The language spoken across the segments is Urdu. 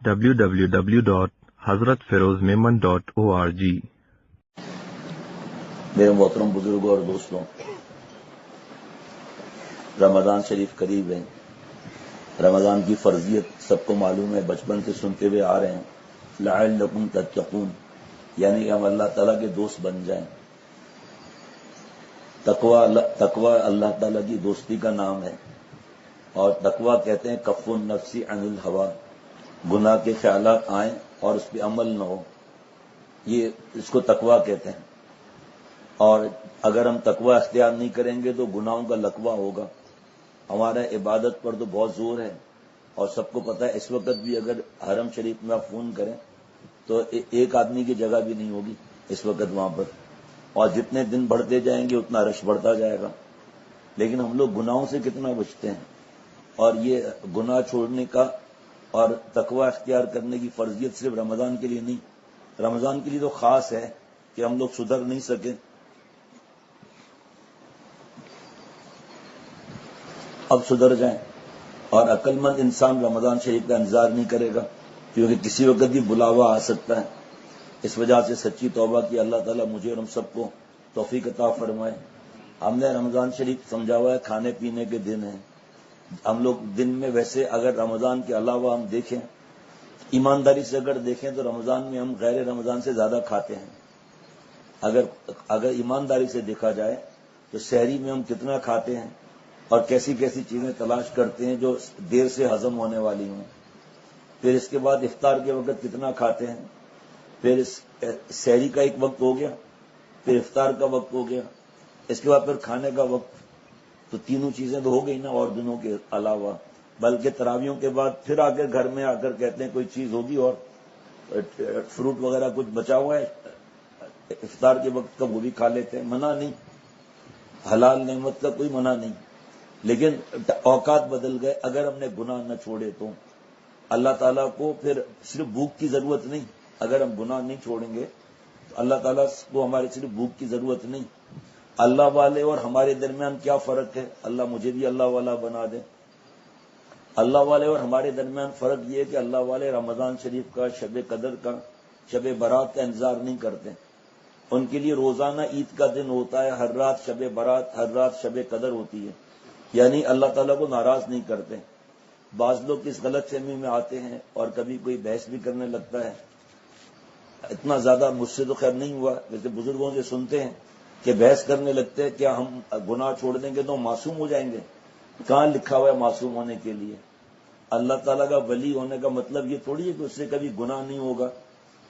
www.hazratfirozmemon.org میرے محترم بزرگوں اور دوستوں، رمضان شریف قریب ہے۔ رمضان کی فرضیت سب کو معلوم ہے، بچپن سے سنتے ہوئے آ رہے ہیں۔ لعلکم تتقون، یعنی کہ ہم اللہ تعالیٰ کے دوست بن جائیں۔ تقوی اللہ تعالیٰ کی دوستی کا نام ہے، اور تقوی کہتے ہیں کف النفس عن الہوی، گناہ کے خیالات آئیں اور اس پہ عمل نہ ہو، یہ اس کو تقوی کہتے ہیں۔ اور اگر ہم تقوی اختیار نہیں کریں گے تو گناہوں کا لقوہ ہوگا۔ ہمارا عبادت پر تو بہت زور ہے، اور سب کو پتہ ہے اس وقت بھی اگر حرم شریف میں آپ فون کریں تو ایک آدمی کی جگہ بھی نہیں ہوگی اس وقت وہاں پر، اور جتنے دن بڑھتے جائیں گے اتنا رش بڑھتا جائے گا۔ لیکن ہم لوگ گناہوں سے کتنا بچتے ہیں، اور یہ گناہ چھوڑنے کا اور تقوی اختیار کرنے کی فرضیت صرف رمضان کے لیے نہیں، رمضان کے لیے تو خاص ہے کہ ہم لوگ سدھر نہیں سکے، اب سدھر جائیں۔ اور عقل مند انسان رمضان شریف کا انتظار نہیں کرے گا، کیونکہ کسی وقت بھی بلاوا آ سکتا ہے۔ اس وجہ سے سچی توبہ کی اللہ تعالیٰ مجھے اور ہم سب کو توفیق عطا فرمائے۔ ہم نے رمضان شریف سمجھا ہوا ہے کھانے پینے کے دن ہیں۔ ہم لوگ دن میں ویسے اگر رمضان کے علاوہ ہم دیکھیں، ایمانداری سے اگر دیکھیں تو رمضان میں ہم غیر رمضان سے زیادہ کھاتے ہیں۔ اگر ایمانداری سے دیکھا جائے تو سحری میں ہم کتنا کھاتے ہیں، اور کیسی کیسی چیزیں تلاش کرتے ہیں جو دیر سے ہضم ہونے والی ہوں۔ پھر اس کے بعد افطار کے وقت کتنا کھاتے ہیں، پھر سحری کا ایک وقت ہو گیا، پھر افطار کا وقت ہو گیا، اس کے بعد پھر کھانے کا وقت، تو تینوں چیزیں تو ہو گئی نا اور دنوں کے علاوہ۔ بلکہ تراویحوں کے بعد پھر آ کر گھر میں آ کر کہتے ہیں کوئی چیز ہوگی اور فروٹ وغیرہ کچھ بچا ہوا ہے افطار کے وقت کا، وہ بھی کھا لیتے ہیں۔ منع نہیں، حلال نعمت کا کوئی منع نہیں، لیکن اوقات بدل گئے۔ اگر ہم نے گناہ نہ چھوڑے تو اللہ تعالیٰ کو پھر صرف بھوک کی ضرورت نہیں، اگر ہم گناہ نہیں چھوڑیں گے تو اللہ تعالیٰ کو ہمارے صرف بھوک کی ضرورت نہیں۔ اللہ والے اور ہمارے درمیان کیا فرق ہے؟ اللہ مجھے بھی اللہ والا بنا دے۔ اللہ والے اور ہمارے درمیان فرق یہ ہے کہ اللہ والے رمضان شریف کا، شب قدر کا، شب برات کا انتظار نہیں کرتے۔ ان کے لیے روزانہ عید کا دن ہوتا ہے، ہر رات شب برات، ہر رات شب قدر ہوتی ہے، یعنی اللہ تعالیٰ کو ناراض نہیں کرتے۔ بعض لوگ اس غلط فہمی میں آتے ہیں اور کبھی کوئی بحث بھی کرنے لگتا ہے۔ اتنا زیادہ مجھ سے تو خیر نہیں ہوا، ویسے بزرگوں سے سنتے ہیں کہ بحث کرنے لگتے ہیں کیا ہم گناہ چھوڑ دیں گے تو معصوم ہو جائیں گے؟ کہاں لکھا ہوا ہے معصوم ہونے کے لیے؟ اللہ تعالیٰ کا ولی ہونے کا مطلب یہ تھوڑی ہے کہ اس سے کبھی گناہ نہیں ہوگا۔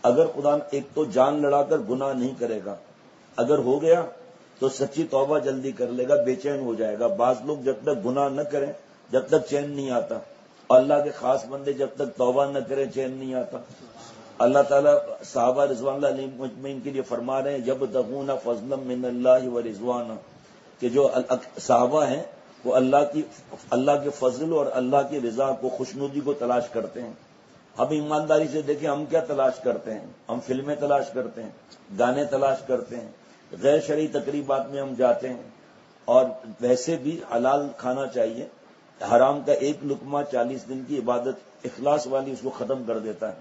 اگر خدا ایک تو جان لڑا کر گناہ نہیں کرے گا، اگر ہو گیا تو سچی توبہ جلدی کر لے گا، بے چین ہو جائے گا۔ بعض لوگ جب تک گناہ نہ کریں جب تک چین نہیں آتا، اللہ کے خاص بندے جب تک توبہ نہ کریں چین نہیں آتا۔ اللہ تعالیٰ صحابہ رضوان اللہ علیہم مجمعین کے لیے فرما رہے ہیں یبتغون فضلا من اللہ ورضوانا، کہ جو صحابہ ہیں وہ اللہ کے فضل اور اللہ کی رضا کو، خوشنودی کو تلاش کرتے ہیں۔ اب ایمانداری سے دیکھیں ہم کیا تلاش کرتے ہیں؟ ہم فلمیں تلاش کرتے ہیں، گانے تلاش کرتے ہیں، غیر شرعی تقریبات میں ہم جاتے ہیں، اور ویسے بھی حلال کھانا چاہیے۔ حرام کا ایک لقمہ 40 دن کی عبادت اخلاص والی اس کو ختم کر دیتا ہے۔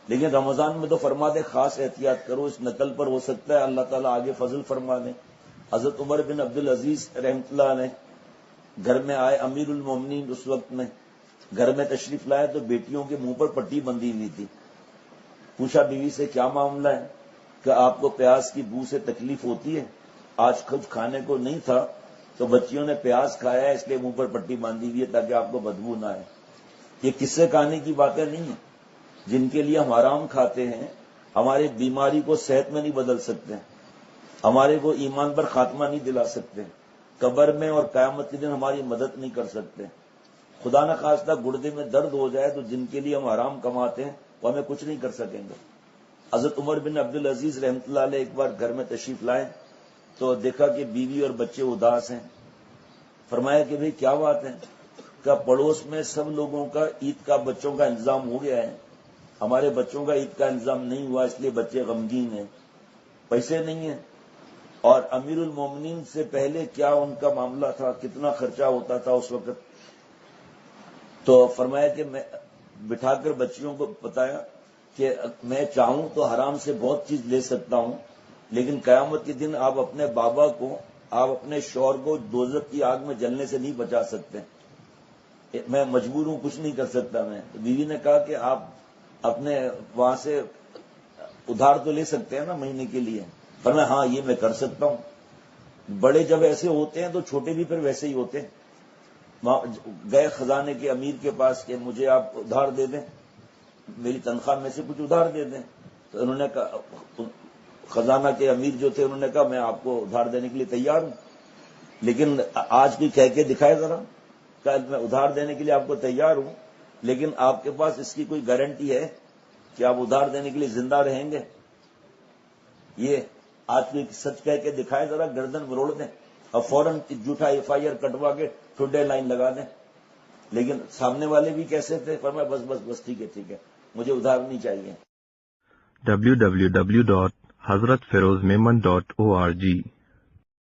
لیکن رمضان میں تو فرما دے خاص احتیاط کرو، اس نقل پر ہو سکتا ہے اللہ تعالیٰ آگے فضل فرما دیں۔ حضرت عمر بن عبدالعزیز رحمۃ اللہ علیہ گھر میں آئے، امیر المومنین اس وقت میں گھر میں تشریف لائے تو بیٹیوں کے منہ پر پٹی بندھی ہوئی تھی۔ پوچھا بیوی سے کیا معاملہ ہے؟ کہ آپ کو پیاز کی بو سے تکلیف ہوتی ہے؟ آج کچھ کھانے کو نہیں تھا تو بچیوں نے پیاز کھایا ہے، اس لیے منہ پر پٹی باندھی ہوئی ہے تاکہ آپ کو بدبو نہ آئے۔ یہ قصے کہانی کی باتیں نہیں ہیں جن کے لیے ہم حرام کھاتے ہیں، ہماری بیماری کو صحت میں نہیں بدل سکتے، ہمارے کو ایمان پر خاتمہ نہیں دلا سکتے، قبر میں اور قیامت کے دن ہماری مدد نہیں کر سکتے۔ خدا نہ خواستہ گردے میں درد ہو جائے تو جن کے لیے ہم حرام کماتے ہیں وہ ہمیں کچھ نہیں کر سکیں گے۔ حضرت عمر بن عبدالعزیز رحمۃ اللہ علیہ ایک بار گھر میں تشریف لائے تو دیکھا کہ بیوی اور بچے اداس ہیں۔ فرمایا کہ بھئی کیا بات ہے؟ کہ پڑوس میں سب لوگوں کا عید کا بچوں کا انتظام ہو گیا ہے، ہمارے بچوں کا عید کا انتظام نہیں ہوا، اس لیے بچے غمگین ہیں، پیسے نہیں ہیں۔ اور امیر المومنین سے پہلے کیا ان کا معاملہ تھا، کتنا خرچہ ہوتا تھا اس وقت؟ تو فرمایا کہ بٹھا کر بچیوں کو بتایا کہ میں چاہوں تو حرام سے بہت چیز لے سکتا ہوں، لیکن قیامت کے دن آپ اپنے بابا کو، آپ اپنے شوہر کو دوزخ کی آگ میں جلنے سے نہیں بچا سکتے، میں مجبور ہوں، کچھ نہیں کر سکتا میں. بیوی نے کہا کہ آپ اپنے وہاں سے ادھار تو لے سکتے ہیں نا مہینے کے لیے. پر میں ہاں یہ میں کر سکتا ہوں. بڑے جب ایسے ہوتے ہیں تو چھوٹے بھی پھر ویسے ہی ہوتے ہیں. گئے خزانے کے امیر کے پاس کہ مجھے آپ ادھار دے دیں، میری تنخواہ میں سے کچھ ادھار دے دیں. تو انہوں نے کہا، خزانہ کے امیر جو تھے انہوں نے کہا میں آپ کو ادھار دینے کے لیے تیار ہوں، لیکن آج کوئی کہہ کے دکھائے ذرا. کہ میں ادھار دینے کے لیے آپ کو تیار ہوں، لیکن آپ کے پاس اس کی کوئی گارنٹی ہے کہ آپ ادھار دینے کے لیے زندہ رہیں گے؟ یہ آج کوئی سچ کہہ کے دکھائے ذرا، گردن مروڑ دیں اور فوراً جھوٹا FIR کٹوا کے ٹھڈے لائن لگا دیں. لیکن سامنے والے بھی کیسے تھے؟ فرمایا بس بس بس ٹھیک ہے مجھے ادھار نہیں چاہیے. www.hazratfirozmemon.org